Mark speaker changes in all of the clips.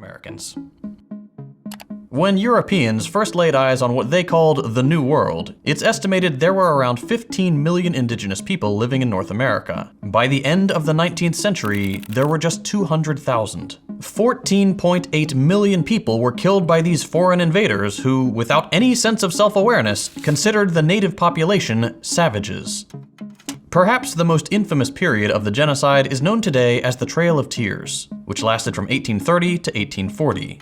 Speaker 1: Americans. When Europeans first laid eyes on what they called the New World, it's estimated there were around 15 million indigenous people living in North America. By the end of the 19th century, there were just 200,000. 14.8 million people were killed by these foreign invaders who, without any sense of self-awareness, considered the native population savages. Perhaps the most infamous period of the genocide is known today as the Trail of Tears, which lasted from 1830 to 1840.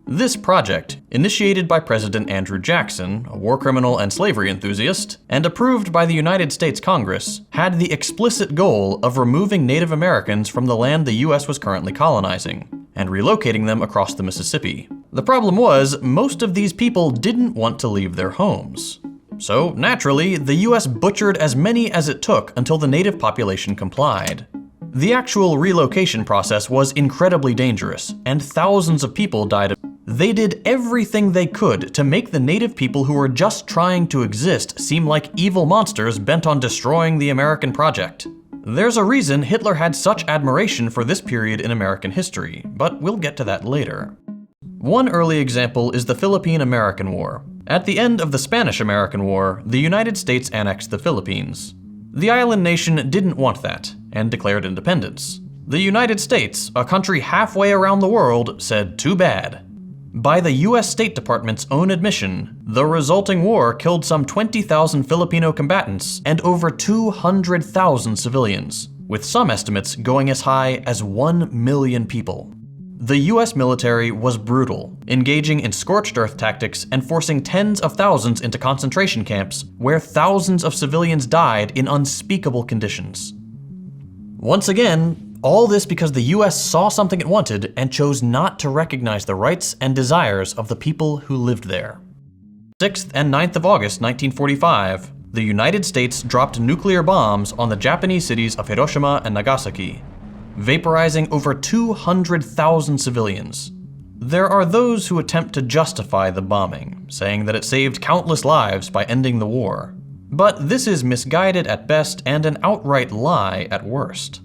Speaker 1: This project, initiated by President Andrew Jackson, a war criminal and slavery enthusiast, and approved by the United States Congress, had the explicit goal of removing Native Americans from the land the US was currently colonizing, and relocating them across the Mississippi. The problem was, most of these people didn't want to leave their homes. So, naturally, the US butchered as many as it took until the native population complied. The actual relocation process was incredibly dangerous, and thousands of people died. They did everything they could to make the native people who were just trying to exist seem like evil monsters bent on destroying the American project. There's a reason Hitler had such admiration for this period in American history, but we'll get to that later. One early example is the Philippine-American War. At the end of the Spanish-American War, the United States annexed the Philippines. The island nation didn't want that, and declared independence. The United States, a country halfway around the world, said too bad. By the US State Department's own admission, the resulting war killed some 20,000 Filipino combatants and over 200,000 civilians, with some estimates going as high as 1 million people. The US military was brutal, engaging in scorched earth tactics and forcing tens of thousands into concentration camps, where thousands of civilians died in unspeakable conditions. Once again, all this because the US saw something it wanted and chose not to recognize the rights and desires of the people who lived there. 6th and 9th of August 1945, the United States dropped nuclear bombs on the Japanese cities of Hiroshima and Nagasaki, vaporizing over 200,000 civilians. There are those who attempt to justify the bombing, saying that it saved countless lives by ending the war. But this is misguided at best and an outright lie at worst.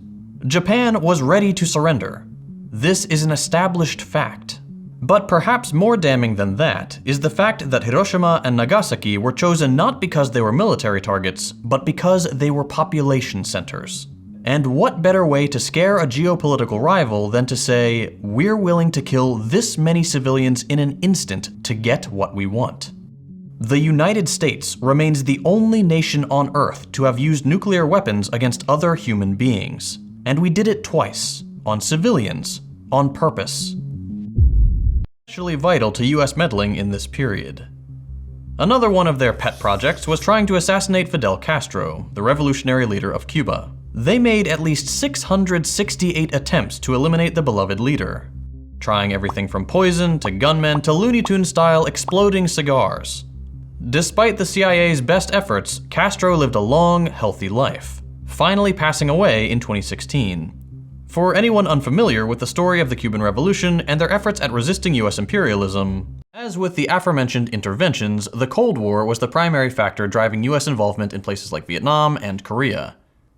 Speaker 1: Japan was ready to surrender. This is an established fact. But perhaps more damning than that is the fact that Hiroshima and Nagasaki were chosen not because they were military targets, but because they were population centers. And what better way to scare a geopolitical rival than to say, we're willing to kill this many civilians in an instant to get what we want? The United States remains the only nation on Earth to have used nuclear weapons against other human beings. And we did it twice, on civilians, on purpose. Especially vital to US meddling in this period. Another one of their pet projects was trying to assassinate Fidel Castro, the revolutionary leader of Cuba. They made at least 668 attempts to eliminate the beloved leader, trying everything from poison to gunmen to Looney Tunes-style exploding cigars. Despite the CIA's best efforts, Castro lived a long, healthy life, finally passing away in 2016. For anyone unfamiliar with the story of the Cuban Revolution and their efforts at resisting US imperialism, as with the aforementioned interventions, the Cold War was the primary factor driving US involvement in places like Vietnam and Korea.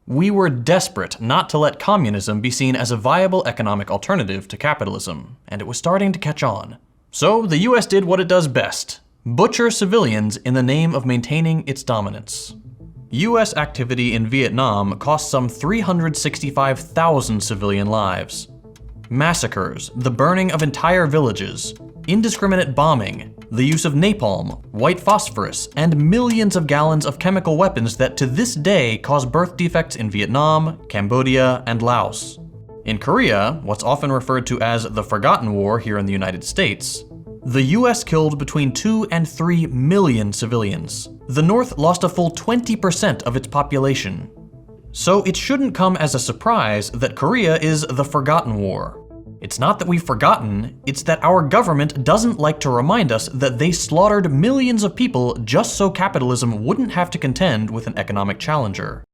Speaker 1: We were desperate not to let communism be seen as a viable economic alternative to capitalism, and it was starting to catch on. So the US did what it does best: butcher civilians in the name of maintaining its dominance. US activity in Vietnam cost some 365,000 civilian lives. Massacres, the burning of entire villages, indiscriminate bombing, the use of napalm, white phosphorus, and millions of gallons of chemical weapons that to this day cause birth defects in Vietnam, Cambodia, and Laos. In Korea, what's often referred to as the Forgotten War here in the United States, the US killed between 2 and 3 million civilians. The North lost a full 20% of its population. So it shouldn't come as a surprise that Korea is the Forgotten War. It's not that we've forgotten, it's that our government doesn't like to remind us that they slaughtered millions of people just so capitalism wouldn't have to contend with an economic challenger.